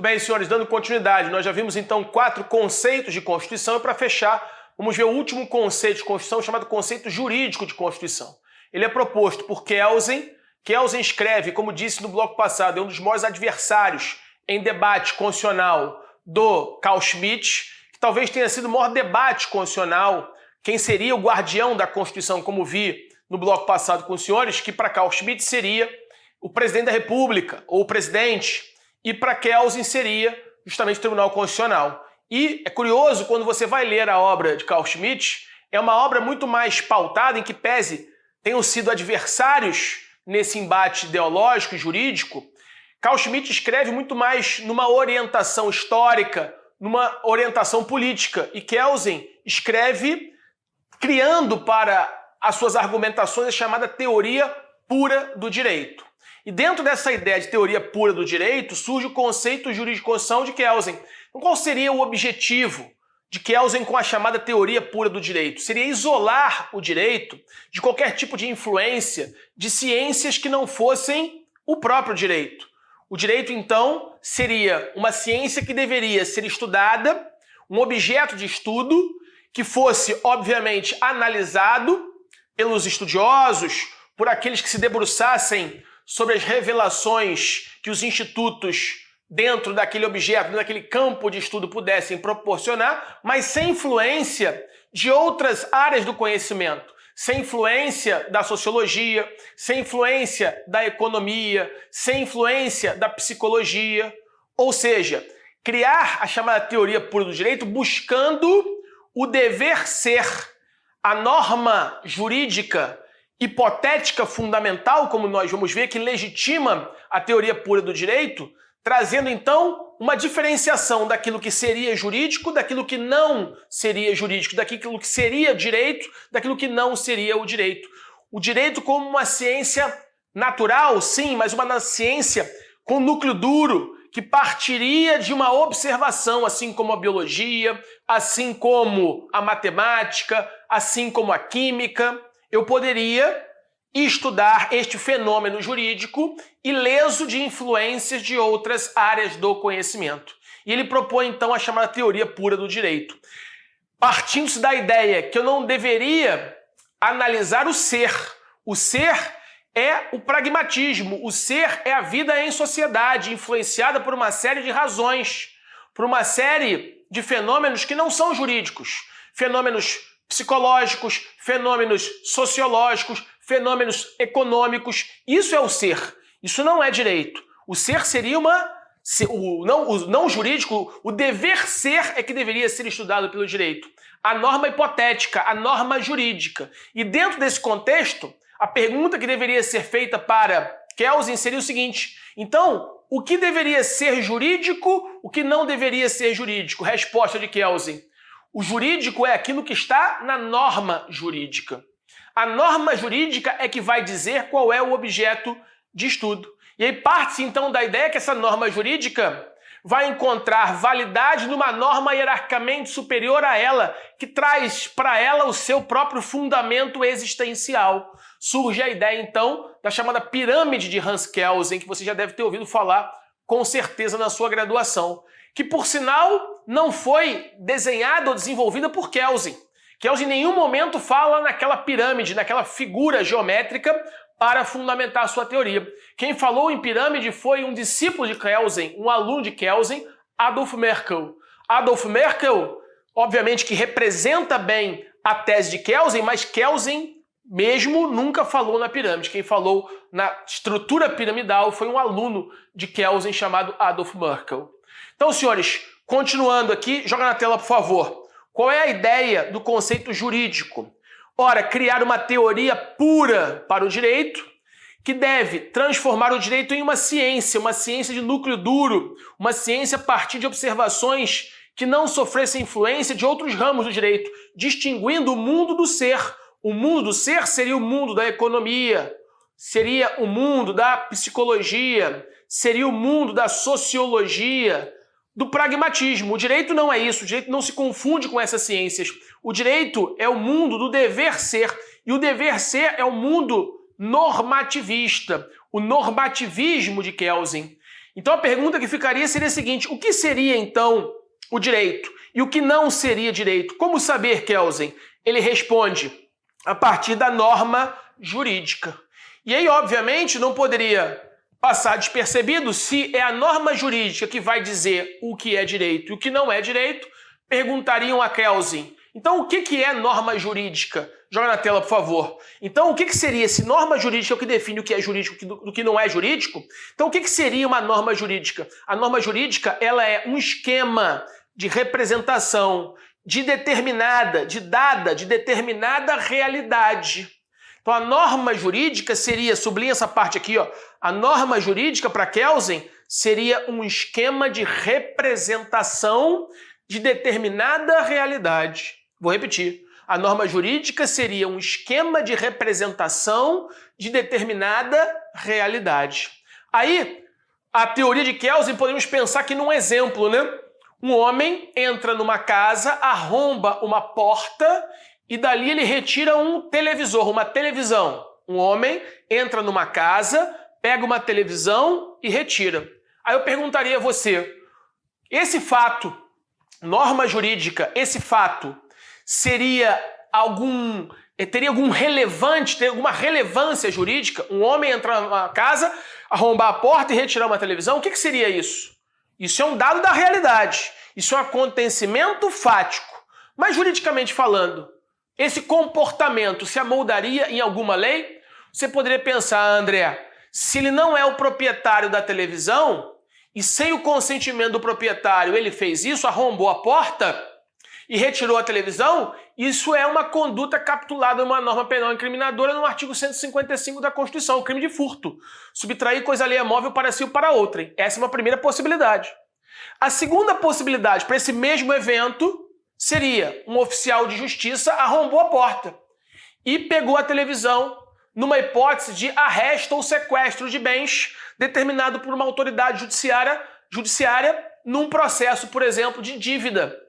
bem, senhores, dando continuidade, nós já vimos então 4 conceitos de Constituição e para fechar, vamos ver o último conceito de Constituição chamado conceito jurídico de Constituição. Ele é proposto por Kelsen. Kelsen escreve, como disse no bloco passado, é um dos maiores adversários em debate constitucional do Carl Schmitt, que talvez tenha sido o maior debate constitucional, quem seria o guardião da Constituição, como vi no bloco passado com os senhores, que para Carl Schmitt seria o presidente da República, ou o presidente, e para Kelsen seria justamente o Tribunal Constitucional. E é curioso, quando você vai ler a obra de Carl Schmitt, é uma obra muito mais pautada, em que pese tenham sido adversários nesse embate ideológico e jurídico, Carl Schmitt escreve muito mais numa orientação histórica, numa orientação política, e Kelsen escreve criando para as suas argumentações a chamada teoria pura do direito. E dentro dessa ideia de teoria pura do direito surge o conceito jurídico de Constituição de Kelsen. Então, qual seria o objetivo de Kelsen com a chamada teoria pura do direito? Seria isolar o direito de qualquer tipo de influência de ciências que não fossem o próprio direito. O direito, então, seria uma ciência que deveria ser estudada, um objeto de estudo que fosse, obviamente, analisado pelos estudiosos, por aqueles que se debruçassem sobre as revelações que os institutos dentro daquele objeto, daquele campo de estudo pudessem proporcionar, mas sem influência de outras áreas do conhecimento, sem influência da sociologia, sem influência da economia, sem influência da psicologia, ou seja, criar a chamada teoria pura do direito buscando o dever ser, a norma jurídica hipotética fundamental, como nós vamos ver, que legitima a teoria pura do direito, trazendo então uma diferenciação daquilo que seria jurídico, daquilo que não seria jurídico, daquilo que seria direito, daquilo que não seria o direito. O direito como uma ciência natural, sim, mas uma ciência com núcleo duro, que partiria de uma observação, assim como a biologia, assim como a matemática, assim como a química. Eu poderia estudar este fenômeno jurídico ileso de influências de outras áreas do conhecimento. E ele propõe, então, a chamada teoria pura do direito. Partindo-se da ideia que eu não deveria analisar o ser. O ser é o pragmatismo, o ser é a vida em sociedade, influenciada por uma série de razões, por uma série de fenômenos que não são jurídicos, fenômenos psicológicos, fenômenos sociológicos, fenômenos econômicos. Isso é o ser, isso não é direito. O ser seria o não jurídico, o dever ser é que deveria ser estudado pelo direito. A norma hipotética, a norma jurídica. E dentro desse contexto, a pergunta que deveria ser feita para Kelsen seria o seguinte: então, o que deveria ser jurídico, o que não deveria ser jurídico? Resposta de Kelsen: o jurídico é aquilo que está na norma jurídica. A norma jurídica é que vai dizer qual é o objeto de estudo. E aí parte-se então da ideia que essa norma jurídica vai encontrar validade numa norma hierarquicamente superior a ela, que traz para ela o seu próprio fundamento existencial. Surge a ideia, então, da chamada pirâmide de Hans Kelsen, que você já deve ter ouvido falar com certeza na sua graduação, que, por sinal, não foi desenhada ou desenvolvida por Kelsen. Kelsen em nenhum momento fala naquela pirâmide, naquela figura geométrica para fundamentar a sua teoria. Quem falou em pirâmide foi um discípulo de Kelsen, um aluno de Kelsen, Adolf Merkl. Adolf Merkl, obviamente que representa bem a tese de Kelsen, mas Kelsen mesmo nunca falou na pirâmide. Quem falou na estrutura piramidal foi um aluno de Kelsen chamado Adolf Merkl. Então, senhores, continuando aqui, joga na tela, por favor. Qual é a ideia do conceito jurídico? Ora, criar uma teoria pura para o direito, que deve transformar o direito em uma ciência de núcleo duro, uma ciência a partir de observações que não sofressem influência de outros ramos do direito, distinguindo o mundo do ser. O mundo do ser seria o mundo da economia, seria o mundo da psicologia, seria o mundo da sociologia, do pragmatismo. O direito não é isso, o direito não se confunde com essas ciências. O direito é o mundo do dever ser, e o dever ser é o mundo normativista, o normativismo de Kelsen. Então a pergunta que ficaria seria a seguinte: o que seria então o direito? E o que não seria direito? Como saber, Kelsen? Ele responde a partir da norma jurídica. E aí, obviamente, não poderia passar despercebido se é a norma jurídica que vai dizer o que é direito e o que não é direito. Perguntariam a Kelsen: então o que é norma jurídica? Joga na tela, por favor. Então o que seria se norma jurídica é o que define o que é jurídico do que não é jurídico? Então o que seria uma norma jurídica? A norma jurídica, ela é um esquema de representação de determinada realidade. Então a norma jurídica seria, sublinha essa parte aqui, ó. A norma jurídica para Kelsen seria um esquema de representação de determinada realidade. Vou repetir. A norma jurídica seria um esquema de representação de determinada realidade. Aí, a teoria de Kelsen, podemos pensar aqui num exemplo, né? Um homem entra numa casa, arromba uma porta e dali ele retira um televisor, uma televisão. Um homem entra numa casa, pega uma televisão e retira. Aí eu perguntaria a você, esse fato, norma jurídica, esse fato teria alguma relevância jurídica? Um homem entrar numa casa, arrombar a porta e retirar uma televisão? O que seria isso? Isso é um dado da realidade. Isso é um acontecimento fático. Mas juridicamente falando, esse comportamento se amoldaria em alguma lei? Você poderia pensar, André, se ele não é o proprietário da televisão e sem o consentimento do proprietário ele fez isso, arrombou a porta e retirou a televisão, isso é uma conduta capitulada numa norma penal incriminadora no artigo 155 da Constituição, o crime de furto. Subtrair coisa alheia móvel para si ou para outrem. Essa é uma primeira possibilidade. A segunda possibilidade para esse mesmo evento seria um oficial de justiça arrombou a porta e pegou a televisão numa hipótese de arresto ou sequestro de bens determinado por uma autoridade judiciária num processo, por exemplo, de dívida,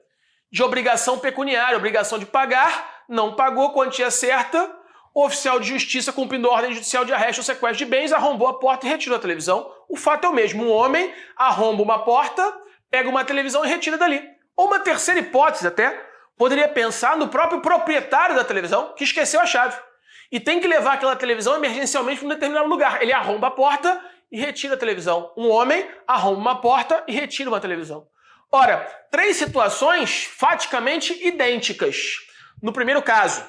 de obrigação pecuniária, obrigação de pagar, não pagou, quantia certa, o oficial de justiça, cumprindo ordem judicial de arresto ou sequestro de bens, arrombou a porta e retirou a televisão. O fato é o mesmo, um homem arromba uma porta, pega uma televisão e retira dali. Ou uma terceira hipótese até, poderia pensar no próprio proprietário da televisão, que esqueceu a chave, e tem que levar aquela televisão emergencialmente para um determinado lugar. Ele arromba a porta e retira a televisão. Um homem arromba uma porta e retira uma televisão. Ora, três situações faticamente idênticas. No primeiro caso,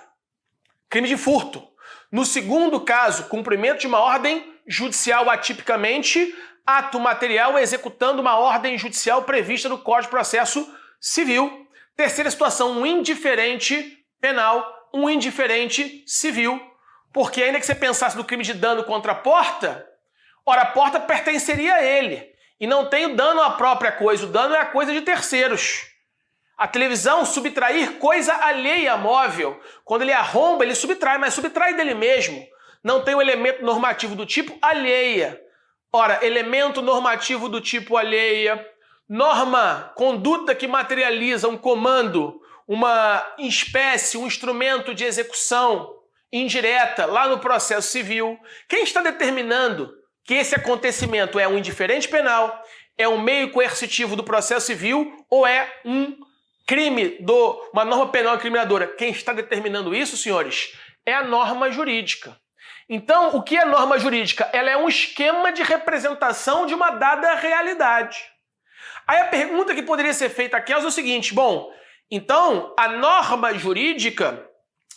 crime de furto. No segundo caso, cumprimento de uma ordem judicial atipicamente, ato material executando uma ordem judicial prevista no Código de Processo Civil. Terceira situação, um indiferente penal, um indiferente civil. Porque ainda que você pensasse no crime de dano contra a porta, ora, a porta pertenceria a ele. E não tem o dano à própria coisa, o dano é a coisa de terceiros. A televisão, subtrair coisa alheia móvel. Quando ele arromba, ele subtrai, mas subtrai dele mesmo. Não tem um elemento normativo do tipo alheia. Ora, elemento normativo do tipo alheia, norma, conduta que materializa um comando, uma espécie, um instrumento de execução indireta lá no processo civil. Quem está determinando que esse acontecimento é um indiferente penal, é um meio coercitivo do processo civil ou é um crime, uma norma penal incriminadora? Quem está determinando isso, senhores, é a norma jurídica. Então, o que é norma jurídica? Ela é um esquema de representação de uma dada realidade. Aí a pergunta que poderia ser feita aqui é o seguinte: bom, então a norma jurídica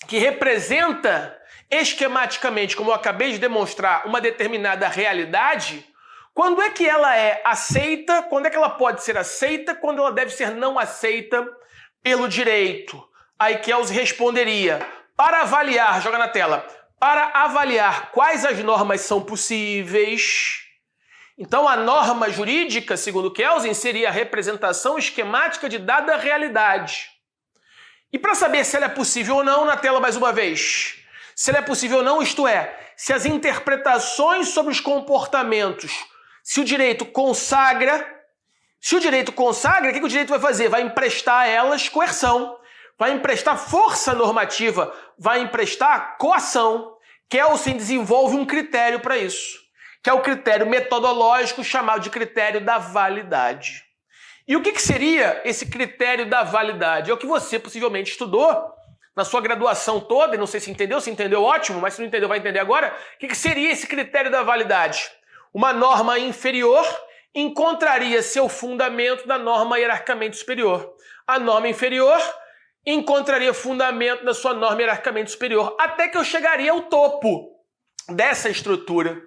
que representa esquematicamente, como eu acabei de demonstrar, uma determinada realidade, quando é que ela é aceita, quando é que ela pode ser aceita, quando ela deve ser não aceita pelo direito? Aí Kelsen responderia, para avaliar, joga na tela, para avaliar quais as normas são possíveis. Então a norma jurídica, segundo Kelsen, seria a representação esquemática de dada realidade. E para saber se ela é possível ou não, na tela mais uma vez, se ela é possível ou não, isto é, se as interpretações sobre os comportamentos, se o direito consagra, o que o direito vai fazer? Vai emprestar a elas coerção, vai emprestar força normativa, vai emprestar coação. Kelsen desenvolve um critério para isso. que é o critério metodológico chamado de critério da validade. E o que seria esse critério da validade? É o que você possivelmente estudou na sua graduação toda, e não sei se entendeu, ótimo, mas se não entendeu, vai entender agora. O que seria esse critério da validade? Uma norma inferior encontraria seu fundamento na norma hierarquicamente superior. A norma inferior encontraria fundamento na sua norma hierarquicamente superior, até que eu chegaria ao topo dessa estrutura.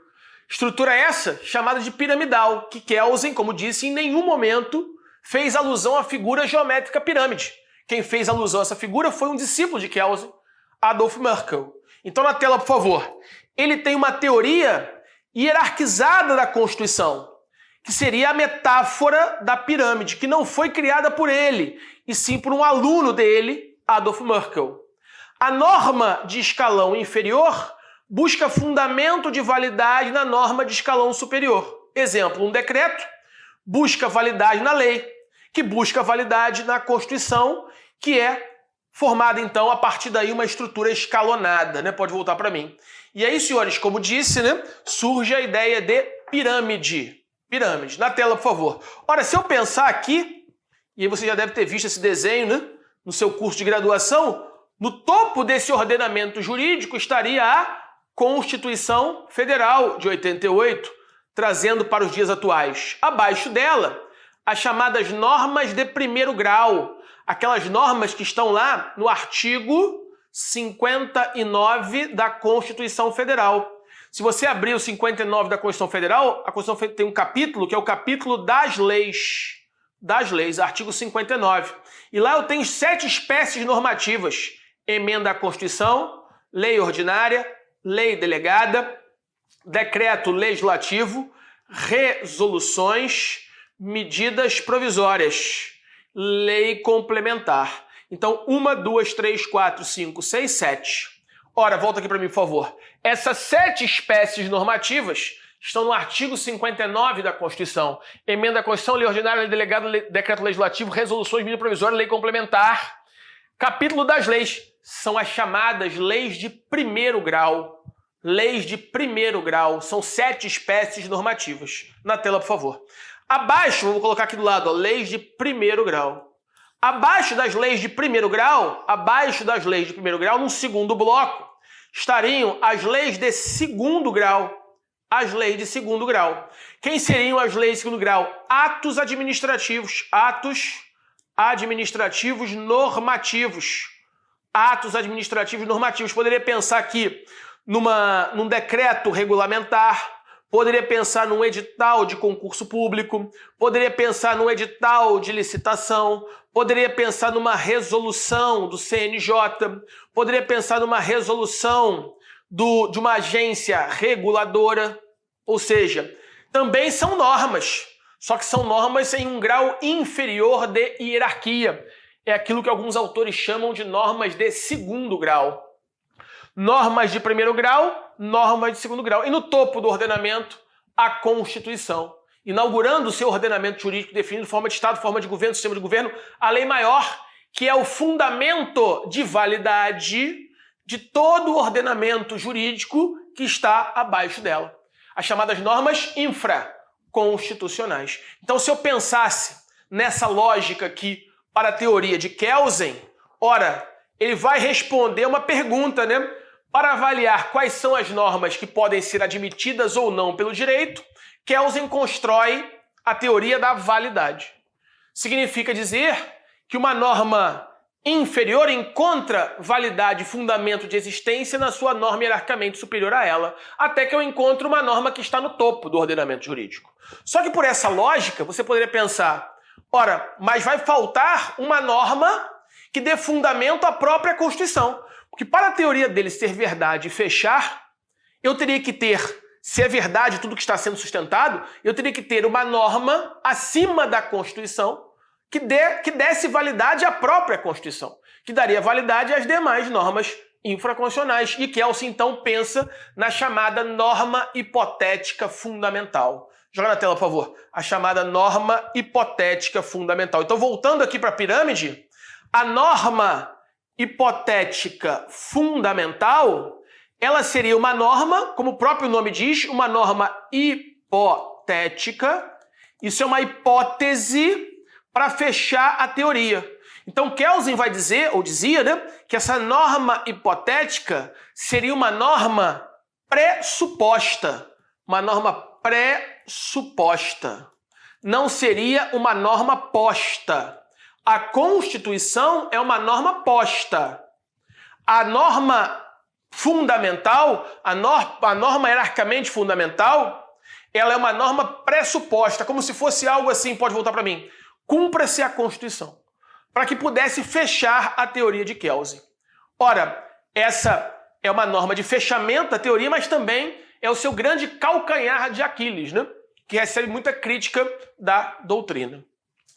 Estrutura essa chamada de piramidal, que Kelsen, como disse, em nenhum momento fez alusão à figura geométrica pirâmide. Quem fez alusão a essa figura foi um discípulo de Kelsen, Adolf Merkl. Então na tela, por favor. Ele tem uma teoria hierarquizada da Constituição, que seria a metáfora da pirâmide, que não foi criada por ele, e sim por um aluno dele, Adolf Merkl. A norma de escalão inferior busca fundamento de validade na norma de escalão superior. Exemplo, um decreto busca validade na lei, que busca validade na Constituição, que é formada, então, a partir daí uma estrutura escalonada, né? Pode voltar para mim. E aí, senhores, como disse, né, surge a ideia de pirâmide. Pirâmide. Na tela, por favor. Ora, se eu pensar aqui, e aí você já deve ter visto esse desenho, né, no seu curso de graduação, no topo desse ordenamento jurídico estaria a Constituição Federal de 88, trazendo para os dias atuais. Abaixo dela, as chamadas normas de primeiro grau, aquelas normas que estão lá no artigo 59 da Constituição Federal. Se você abrir o 59 da Constituição Federal, a Constituição tem um capítulo que é o capítulo das leis. Das leis, artigo 59. E lá eu tenho 7 espécies normativas: emenda à Constituição, lei ordinária, lei delegada, decreto legislativo, resoluções, medidas provisórias, lei complementar. Então, 1, 2, 3, 4, 5, 6, 7. Ora, volta aqui para mim, por favor. Essas 7 espécies normativas estão no artigo 59 da Constituição. Emenda à Constituição, lei ordinária, lei delegada, decreto legislativo, resoluções, medida provisória, lei complementar. Capítulo das leis. São as chamadas leis de primeiro grau. Leis de primeiro grau. São 7 espécies normativas. Na tela, por favor. Abaixo, vou colocar aqui do lado, ó, leis de primeiro grau. Abaixo das leis de primeiro grau, num segundo bloco, estariam as leis de segundo grau. As leis de segundo grau. Quem seriam as leis de segundo grau? Atos administrativos. Atos administrativos normativos. Atos administrativos normativos. Poderia pensar aqui num decreto regulamentar, poderia pensar num edital de concurso público, poderia pensar num edital de licitação, poderia pensar numa resolução do CNJ, poderia pensar numa resolução de uma agência reguladora, ou seja, também são normas, só que são normas em um grau inferior de hierarquia. É aquilo que alguns autores chamam de normas de segundo grau. Normas de primeiro grau, normas de segundo grau. E no topo do ordenamento, a Constituição. Inaugurando o seu ordenamento jurídico definido, forma de Estado, forma de governo, sistema de governo, a lei maior, que é o fundamento de validade de todo o ordenamento jurídico que está abaixo dela. As chamadas normas infraconstitucionais. Então, se eu pensasse nessa lógica aqui para a teoria de Kelsen, ora, ele vai responder uma pergunta, né? Para avaliar quais são as normas que podem ser admitidas ou não pelo direito, Kelsen constrói a teoria da validade. Significa dizer que uma norma inferior encontra validade e fundamento de existência na sua norma hierarquicamente superior a ela, até que eu encontro uma norma que está no topo do ordenamento jurídico. Só que por essa lógica, você poderia pensar, ora, mas vai faltar uma norma que dê fundamento à própria Constituição. Porque para a teoria dele ser verdade e fechar, eu teria que ter, se é verdade tudo que está sendo sustentado, eu teria que ter uma norma acima da Constituição que desse validade à própria Constituição, que daria validade às demais normas infraconstitucionais. E Kelsen, então, pensa na chamada norma hipotética fundamental. Joga na tela, por favor. A chamada norma hipotética fundamental. Então, voltando aqui para a pirâmide, a norma hipotética fundamental ela seria uma norma, como o próprio nome diz, uma norma hipotética. Isso é uma hipótese para fechar a teoria. Então Kelsen vai dizer, ou dizia, né, que essa norma hipotética seria uma norma pressuposta. Uma norma pressuposta. Não seria uma norma posta. A Constituição é uma norma posta. A norma fundamental, a norma hierarquicamente fundamental, ela é uma norma pressuposta, como se fosse algo assim, pode voltar para mim. Cumpra-se a Constituição, para que pudesse fechar a teoria de Kelsen. Ora, essa é uma norma de fechamento da teoria, mas também é o seu grande calcanhar de Aquiles, né? Que recebe muita crítica da doutrina.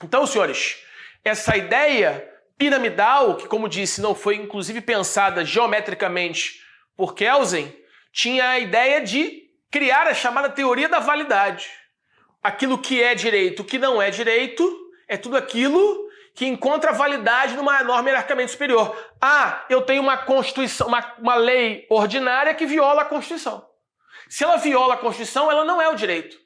Então, senhores, essa ideia piramidal, que, como disse, não foi inclusive pensada geometricamente por Kelsen, tinha a ideia de criar a chamada teoria da validade. Aquilo que é direito, o que não é direito, é tudo aquilo que encontra validade numa norma hierarquicamente superior. Ah, eu tenho uma Constituição, uma lei ordinária que viola a Constituição. Se ela viola a Constituição, ela não é o direito.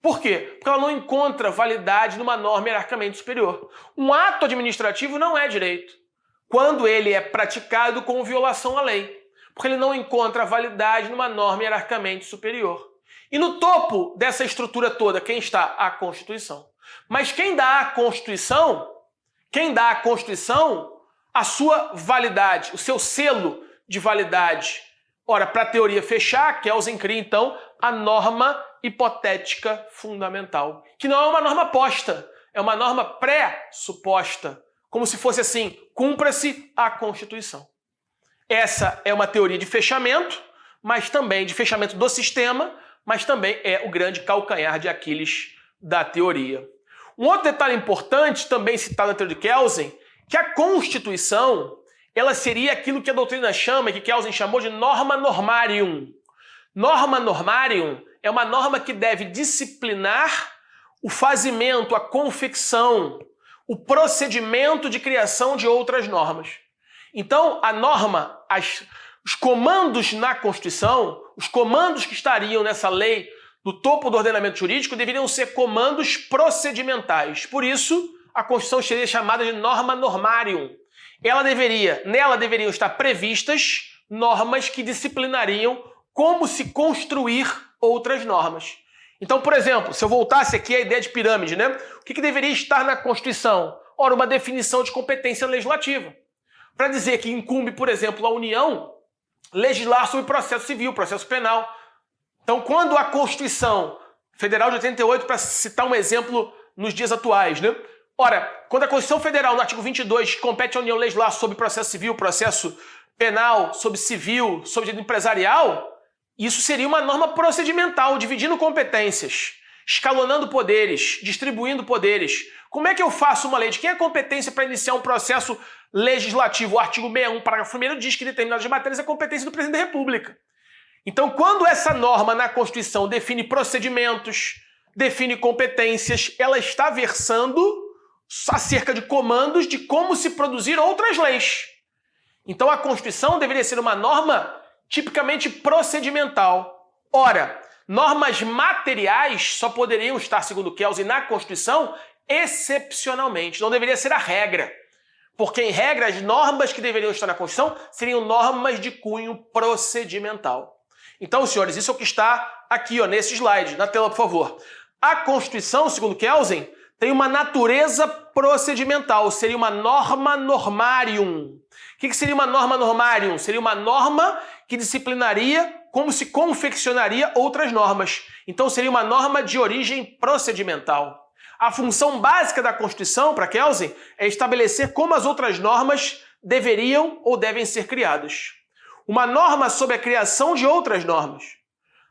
Por quê? Porque ela não encontra validade numa norma hierarquicamente superior. Um ato administrativo não é direito, quando ele é praticado com violação à lei, porque ele não encontra validade numa norma hierarquicamente superior. E no topo dessa estrutura toda, quem está? A Constituição. Mas quem dá à Constituição, a sua validade, o seu selo de validade. Ora, para a teoria fechar, Kelsen cria, então, a norma hipotética fundamental, que não é uma norma posta, é uma norma pressuposta, como se fosse assim, cumpra-se a Constituição. Essa é uma teoria de fechamento, mas também de fechamento do sistema, mas também é o grande calcanhar de Aquiles da teoria. Um outro detalhe importante, também citado na teoria de Kelsen, que a Constituição, ela seria aquilo que a doutrina chama, que Kelsen chamou de norma normarium. Norma normarium é uma norma que deve disciplinar o fazimento, a confecção, o procedimento de criação de outras normas. Então, a norma, os comandos na Constituição, os comandos que estariam nessa lei do topo do ordenamento jurídico deveriam ser comandos procedimentais. Por isso, a Constituição seria chamada de norma normarium. Nela deveriam estar previstas normas que disciplinariam como se construir outras normas. Então, por exemplo, se eu voltasse aqui à ideia de pirâmide, né? O que deveria estar na Constituição? Ora, uma definição de competência legislativa. Para dizer que incumbe, por exemplo, a União legislar sobre processo civil, processo penal. Então, quando a Constituição Federal de 88, para citar um exemplo nos dias atuais, né? Ora, quando a Constituição Federal, no artigo 22, compete à União legislar sobre processo civil, processo penal, sobre civil, sobre direito empresarial, isso seria uma norma procedimental, dividindo competências, escalonando poderes, distribuindo poderes. Como é que eu faço uma lei? De quem é a competência para iniciar um processo legislativo? O artigo 61, parágrafo 1º, diz que determinadas matérias é competência do presidente da República. Então, quando essa norma na Constituição define procedimentos, define competências, ela está versando acerca de comandos de como se produzir outras leis. Então, a Constituição deveria ser uma norma tipicamente procedimental. Ora, normas materiais só poderiam estar, segundo Kelsen, na Constituição excepcionalmente. Não deveria ser a regra. Porque, em regra, as normas que deveriam estar na Constituição seriam normas de cunho procedimental. Então, senhores, isso é o que está aqui, ó, nesse slide. Na tela, por favor. A Constituição, segundo Kelsen, tem uma natureza procedimental. Seria uma norma normarium. O que seria uma norma normarium? Seria uma norma que disciplinaria como se confeccionaria outras normas. Então, seria uma norma de origem procedimental. A função básica da Constituição, para Kelsen, é estabelecer como as outras normas deveriam ou devem ser criadas. Uma norma sobre a criação de outras normas.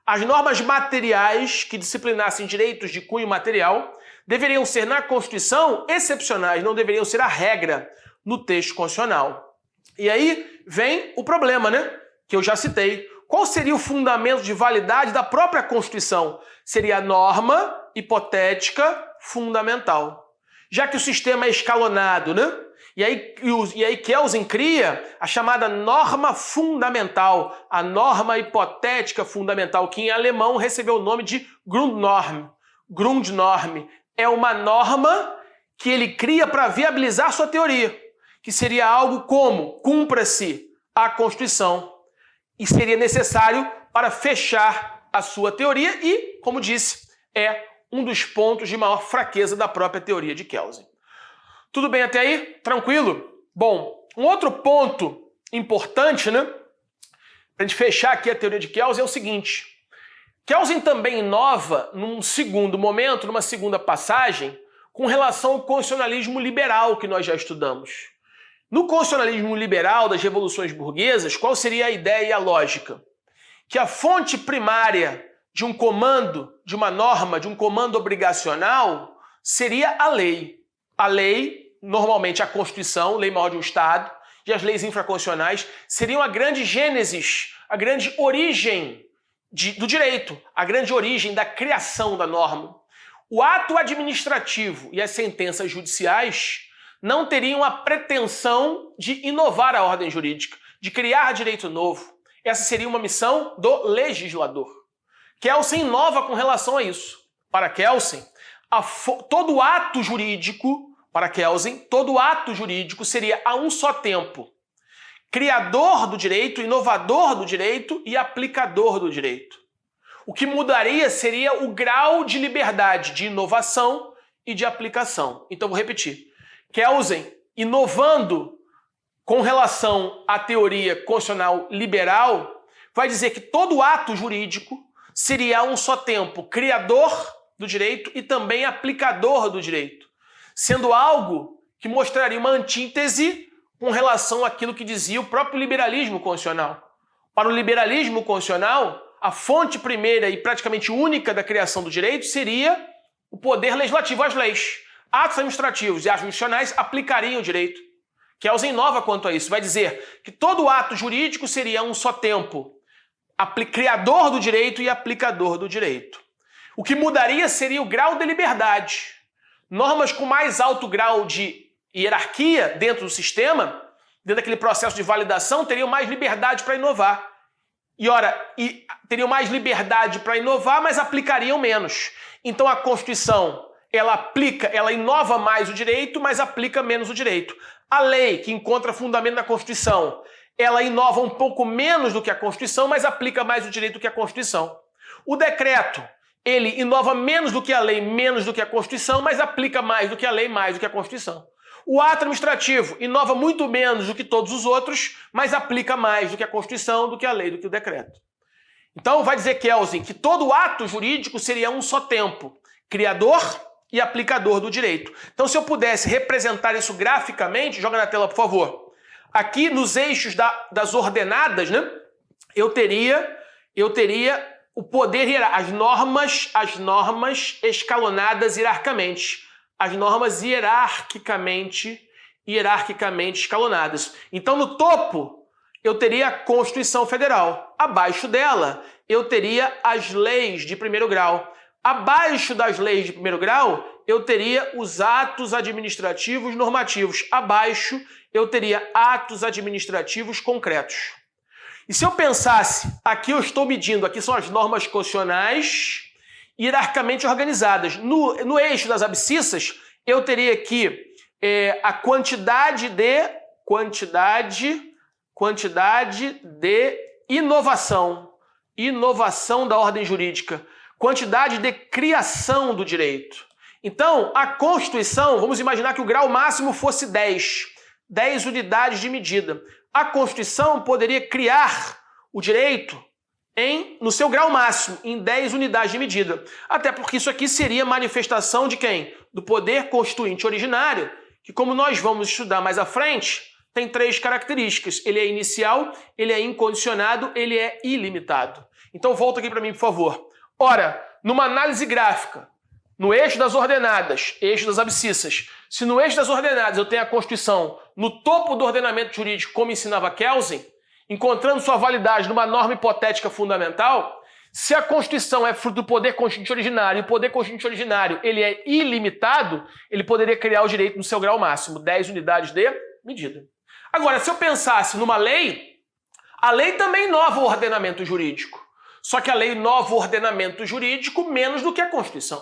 As normas materiais que disciplinassem direitos de cunho material deveriam ser, na Constituição, excepcionais, não deveriam ser a regra no texto constitucional. E aí vem o problema, né? Que eu já citei. Qual seria o fundamento de validade da própria Constituição? Seria a norma hipotética fundamental. Já que o sistema é escalonado, né? E aí Kelsen cria a chamada norma fundamental, a norma hipotética fundamental, que em alemão recebeu o nome de Grundnorm. Grundnorm é uma norma que ele cria para viabilizar sua teoria, que seria algo como: cumpra-se a Constituição, e seria necessário para fechar a sua teoria e, como disse, é um dos pontos de maior fraqueza da própria teoria de Kelsen. Tudo bem até aí? Tranquilo? Bom, um outro ponto importante, né, para a gente fechar aqui a teoria de Kelsen é o seguinte: Kelsen também inova num segundo momento, numa segunda passagem, com relação ao constitucionalismo liberal que nós já estudamos. No constitucionalismo liberal das revoluções burguesas, qual seria a ideia e a lógica? Que a fonte primária de um comando, de uma norma, de um comando obrigacional, seria a lei. A lei, normalmente a Constituição, lei maior de um Estado, e as leis infraconstitucionais seriam a grande gênesis, a grande origem do direito, a grande origem da criação da norma. O ato administrativo e as sentenças judiciais não teriam a pretensão de inovar a ordem jurídica, de criar direito novo. Essa seria uma missão do legislador. Kelsen inova com relação a isso. Para Kelsen, todo ato jurídico seria a um só tempo criador do direito, inovador do direito e aplicador do direito. O que mudaria seria o grau de liberdade de inovação e de aplicação. Então vou repetir. Kelsen, inovando com relação à teoria constitucional liberal, vai dizer que todo ato jurídico seria a um só tempo criador do direito e também aplicador do direito, sendo algo que mostraria uma antítese com relação àquilo que dizia o próprio liberalismo constitucional. Para o liberalismo constitucional, a fonte primeira e praticamente única da criação do direito seria o poder legislativo, as leis. Atos administrativos e atos constitucionais aplicariam o direito. Kelsen inova quanto a isso. Vai dizer que todo ato jurídico seria a um só tempo criador do direito e aplicador do direito. O que mudaria seria o grau de liberdade. Normas com mais alto grau de hierarquia dentro do sistema, dentro daquele processo de validação, teriam mais liberdade para inovar. E teriam mais liberdade para inovar, mas aplicariam menos. Então a Constituição, ela inova mais o direito, mas aplica menos o direito. A lei, que encontra fundamento na Constituição, ela inova um pouco menos do que a Constituição, mas aplica mais o direito do que a Constituição. O decreto, ele inova menos do que a lei, menos do que a Constituição, mas aplica mais do que a lei, mais do que a Constituição. O ato administrativo inova muito menos do que todos os outros, mas aplica mais do que a Constituição, do que a lei, do que o decreto. Então vai dizer Kelsen que todo ato jurídico seria um só tempo, criador e aplicador do direito. Então, se eu pudesse representar isso graficamente, joga na tela, por favor. Aqui nos eixos das ordenadas, né, eu teria o poder, as normas escalonadas hierarquicamente. As normas hierarquicamente escalonadas. Então, no topo, eu teria a Constituição Federal. Abaixo dela, eu teria as leis de primeiro grau. Abaixo das leis de primeiro grau, eu teria os atos administrativos normativos. Abaixo, eu teria atos administrativos concretos. E se eu pensasse, aqui eu estou medindo, aqui são as normas constitucionais hierarquicamente organizadas. No eixo das abscissas, eu teria aqui a quantidade de inovação da ordem jurídica, quantidade de criação do direito. Então, a Constituição, vamos imaginar que o grau máximo fosse 10 unidades de medida. A Constituição poderia criar o direito no seu grau máximo, em 10 unidades de medida. Até porque isso aqui seria manifestação de quem? Do poder constituinte originário, que, como nós vamos estudar mais à frente, tem 3 características. Ele é inicial, ele é incondicionado, ele é ilimitado. Então volta aqui para mim, por favor. Ora, numa análise gráfica, no eixo das ordenadas, eixo das abscissas, se no eixo das ordenadas eu tenho a Constituição no topo do ordenamento jurídico, como ensinava Kelsen, encontrando sua validade numa norma hipotética fundamental, Se a Constituição é fruto do poder constituinte originário, e o poder constituinte originário ele é ilimitado, ele poderia criar o direito no seu grau máximo, 10 unidades de medida. Agora, se eu pensasse numa lei, a lei também inova o ordenamento jurídico. Só que a lei inova o ordenamento jurídico menos do que a Constituição.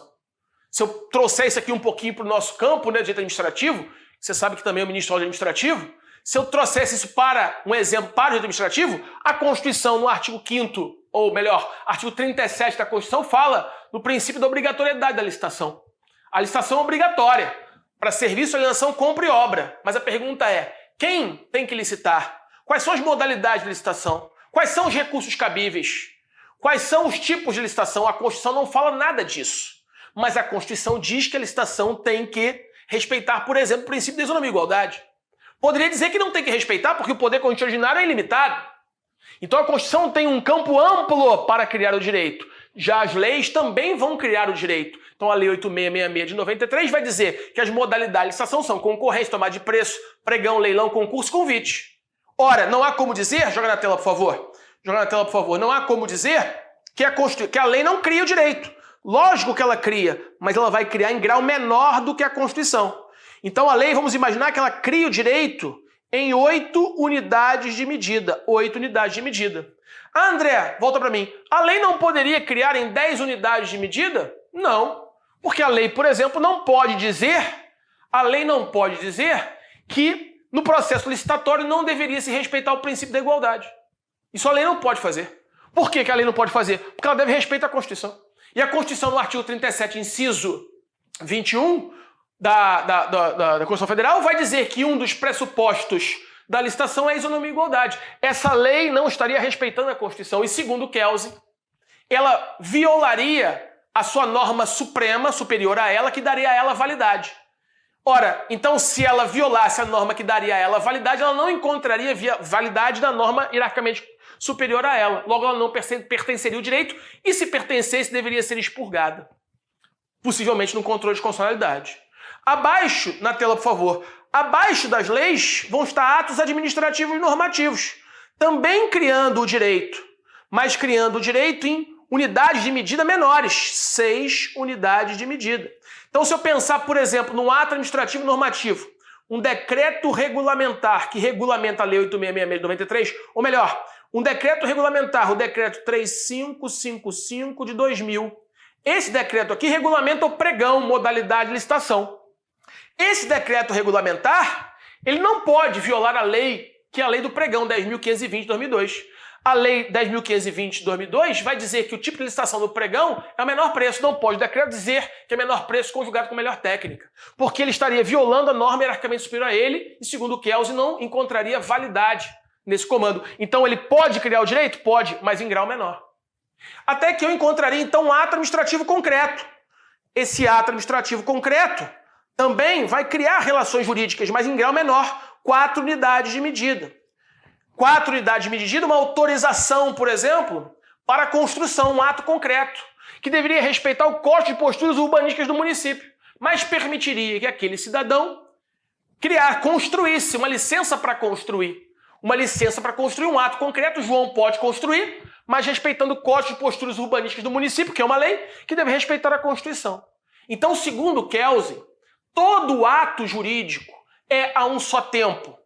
Se eu trouxer isso aqui um pouquinho para o nosso campo, né, de direito administrativo, você sabe que também é o ministro administrativo, se eu trouxesse isso para um exemplo para o direito administrativo, a Constituição, no artigo 5º, ou melhor, artigo 37 da Constituição, fala no princípio da obrigatoriedade da licitação. A licitação é obrigatória. Para serviço, alienação, compra e obra. Mas a pergunta é, quem tem que licitar? Quais são as modalidades de licitação? Quais são os recursos cabíveis? Quais são os tipos de licitação? A Constituição não fala nada disso. Mas a Constituição diz que a licitação tem que respeitar, por exemplo, o princípio da isonomia e igualdade. Poderia dizer que não tem que respeitar porque o poder constituinte originário é ilimitado. Então a Constituição tem um campo amplo para criar o direito. Já as leis também vão criar o direito. Então a Lei 8666 de 93 vai dizer que as modalidades de licitação são concorrência, tomada de preço, pregão, leilão, concurso, convite. Ora, não há como dizer, joga na tela por favor, não há como dizer que a lei não cria o direito. Lógico que ela cria, mas ela vai criar em grau menor do que a Constituição. Então a lei, vamos imaginar que ela cria o direito em 8 unidades de medida. 8 unidades de medida. Ah, André, volta para mim. A lei não poderia criar em 10 unidades de medida? Não. Porque a lei, por exemplo, não pode dizer que no processo licitatório não deveria se respeitar o princípio da igualdade. Isso a lei não pode fazer. Por que a lei não pode fazer? Porque ela deve respeitar a Constituição. E a Constituição, no artigo 37, inciso 21, da Constituição Federal, vai dizer que um dos pressupostos da licitação é a isonomia e igualdade. Essa lei não estaria respeitando a Constituição e, segundo Kelsey, ela violaria a sua norma suprema, superior a ela, que daria a ela validade. Ora, então se ela violasse a norma que daria a ela validade, ela não encontraria validade da norma hierarquicamente superior a ela. Logo, ela não pertenceria ao direito e, se pertencesse, deveria ser expurgada. Possivelmente no controle de constitucionalidade. Abaixo, na tela, por favor, abaixo das leis vão estar atos administrativos e normativos, também criando o direito, mas criando o direito em unidades de medida menores, 6 unidades de medida. Então, se eu pensar, por exemplo, num ato administrativo normativo, um decreto regulamentar que regulamenta a Lei 8666 de 93, ou melhor, um decreto regulamentar, o decreto 3555 de 2000. Esse decreto aqui regulamenta o pregão, modalidade de licitação. Esse decreto regulamentar, ele não pode violar a lei, que é a lei do pregão, 10.520 de 2002. A lei 10.520 de 2002 vai dizer que o tipo de licitação do pregão é o menor preço. Não pode o decreto dizer que é menor preço conjugado com melhor técnica. Porque ele estaria violando a norma hierarquicamente superior a ele e, segundo o Kelsey, não encontraria validade nesse comando. Então ele pode criar o direito? Pode, mas em grau menor. Até que eu encontraria, então, um ato administrativo concreto. Esse ato administrativo concreto também vai criar relações jurídicas, mas em grau menor, 4 unidades de medida. 4 unidades de medida, uma autorização, por exemplo, para a construção, um ato concreto, que deveria respeitar o Código de Posturas Urbanísticas do município, mas permitiria que aquele cidadão construísse uma licença para construir. Uma licença para construir um ato concreto, João pode construir, mas respeitando o Código de Posturas Urbanísticas do município, que é uma lei que deve respeitar a Constituição. Então, segundo Kelsey, todo ato jurídico é a um só tempo.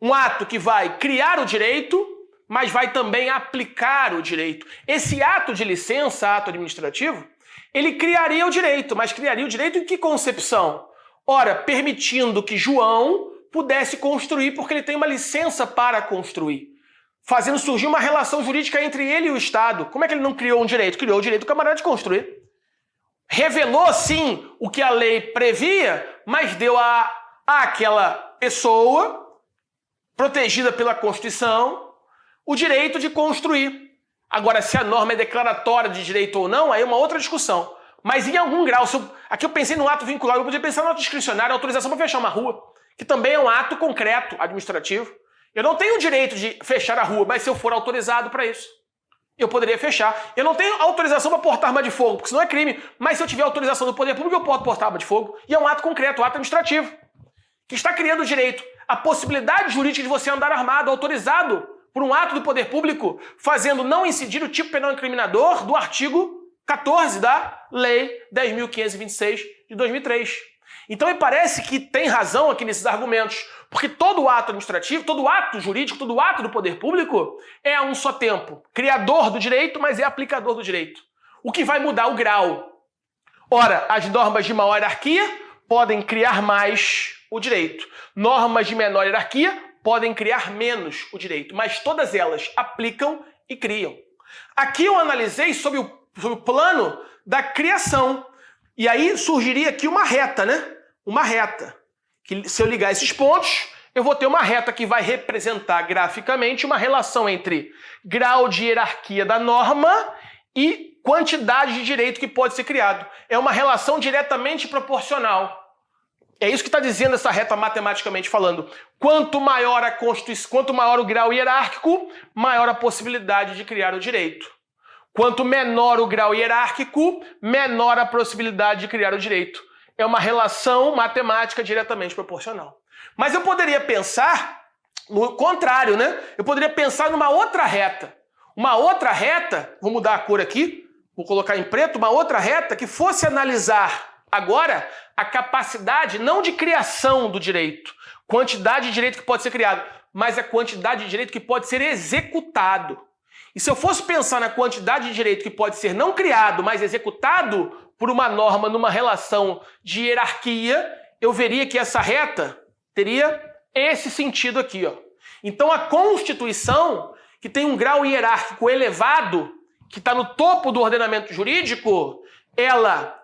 Um ato que vai criar o direito, mas vai também aplicar o direito. Esse ato de licença, ato administrativo, ele criaria o direito, mas criaria o direito em que concepção? Ora, permitindo que João pudesse construir porque ele tem uma licença para construir, fazendo surgir uma relação jurídica entre ele e o Estado. Como é que ele não criou um direito? Criou o direito do camarada de construir. Revelou, sim, o que a lei previa, mas deu àquela pessoa, protegida pela Constituição, o direito de construir. Agora, se a norma é declaratória de direito ou não, aí é uma outra discussão. Mas em algum grau, aqui eu pensei no ato vinculado, eu podia pensar no ato discricionário, autorização para fechar uma rua, que também é um ato concreto administrativo. Eu não tenho o direito de fechar a rua, mas se eu for autorizado para isso, eu poderia fechar. Eu não tenho autorização para portar arma de fogo, porque senão é crime, mas se eu tiver autorização do poder público, eu posso portar arma de fogo. E é um ato concreto, um ato administrativo, que está criando o direito, a possibilidade jurídica de você andar armado, autorizado por um ato do poder público fazendo não incidir o tipo penal incriminador do artigo 14 da Lei 10.526 de 2003. Então me parece que tem razão aqui nesses argumentos, porque todo ato administrativo, todo ato jurídico, todo ato do poder público é a um só tempo criador do direito, mas é aplicador do direito. O que vai mudar o grau. Ora, as normas de maior hierarquia podem criar mais o direito. Normas de menor hierarquia podem criar menos o direito, mas todas elas aplicam e criam. Aqui eu analisei sobre o plano da criação. E aí surgiria aqui uma reta, né? Uma reta. Que, se eu ligar esses pontos, eu vou ter uma reta que vai representar graficamente uma relação entre grau de hierarquia da norma e quantidade de direito que pode ser criado. É uma relação diretamente proporcional. É isso que está dizendo essa reta matematicamente falando. Quanto maior a Constituição, quanto maior o grau hierárquico, maior a possibilidade de criar o direito. Quanto menor o grau hierárquico, menor a possibilidade de criar o direito. É uma relação matemática diretamente proporcional. Mas eu poderia pensar no contrário, né? Eu poderia pensar numa outra reta. Uma outra reta, vou mudar a cor aqui, vou colocar em preto, uma outra reta que fosse analisar agora a capacidade não de criação do direito, quantidade de direito que pode ser criado, mas a quantidade de direito que pode ser executado. E se eu fosse pensar na quantidade de direito que pode ser não criado, mas executado por uma norma numa relação de hierarquia, eu veria que essa reta teria esse sentido aqui, ó. Então a Constituição, que tem um grau hierárquico elevado, que está no topo do ordenamento jurídico, ela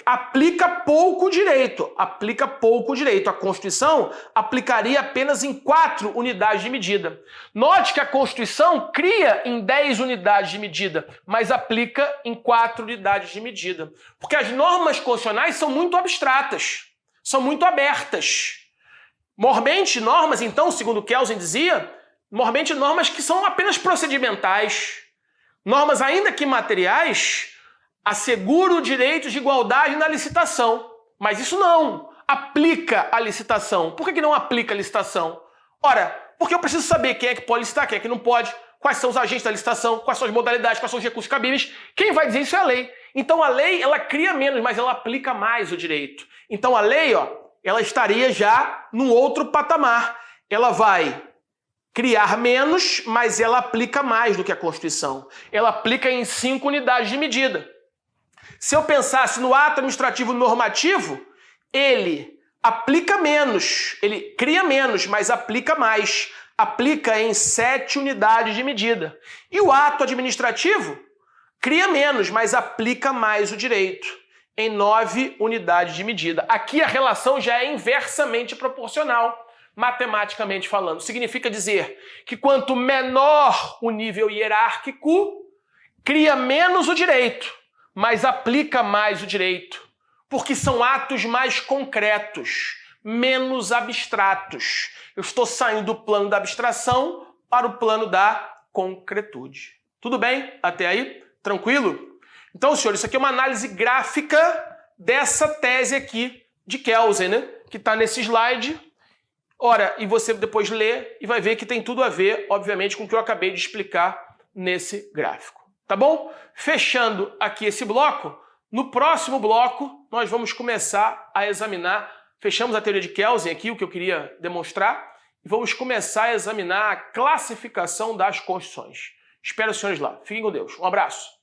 aplica pouco direito. Aplica pouco direito. A Constituição aplicaria apenas em 4 unidades de medida. Note que a Constituição cria em 10 unidades de medida, mas aplica em 4 unidades de medida. Porque as normas constitucionais são muito abstratas, são muito abertas. Normalmente, normas, então, segundo Kelsen dizia, normalmente normas que são apenas procedimentais. Normas, ainda que materiais, asseguram direitos de igualdade na licitação. Mas isso não aplica à licitação. Por que não aplica à licitação? Ora, porque eu preciso saber quem é que pode licitar, quem é que não pode, quais são os agentes da licitação, quais são as modalidades, quais são os recursos cabíveis. Quem vai dizer isso é a lei. Então a lei, ela cria menos, mas ela aplica mais o direito. Então a lei, ó, ela estaria já num outro patamar. Ela vai criar menos, mas ela aplica mais do que a Constituição. Ela aplica em 5 unidades de medida. Se eu pensasse no ato administrativo normativo, ele aplica menos, ele cria menos, mas aplica mais. Aplica em 7 unidades de medida. E o ato administrativo cria menos, mas aplica mais o direito, em 9 unidades de medida. Aqui a relação já é inversamente proporcional, matematicamente falando. Significa dizer que quanto menor o nível hierárquico, cria menos o direito, mas aplica mais o direito, porque são atos mais concretos, menos abstratos. Eu estou saindo do plano da abstração para o plano da concretude. Tudo bem? Até aí? Tranquilo? Então, senhores, isso aqui é uma análise gráfica dessa tese aqui de Kelsen, né? Que está nesse slide. Ora, e você depois lê e vai ver que tem tudo a ver, obviamente, com o que eu acabei de explicar nesse gráfico. Tá bom? Fechando aqui esse bloco, no próximo bloco nós vamos começar a examinar, fechamos a teoria de Kelsen aqui, o que eu queria demonstrar, e vamos começar a examinar a classificação das constituições. Espero os senhores lá. Fiquem com Deus. Um abraço.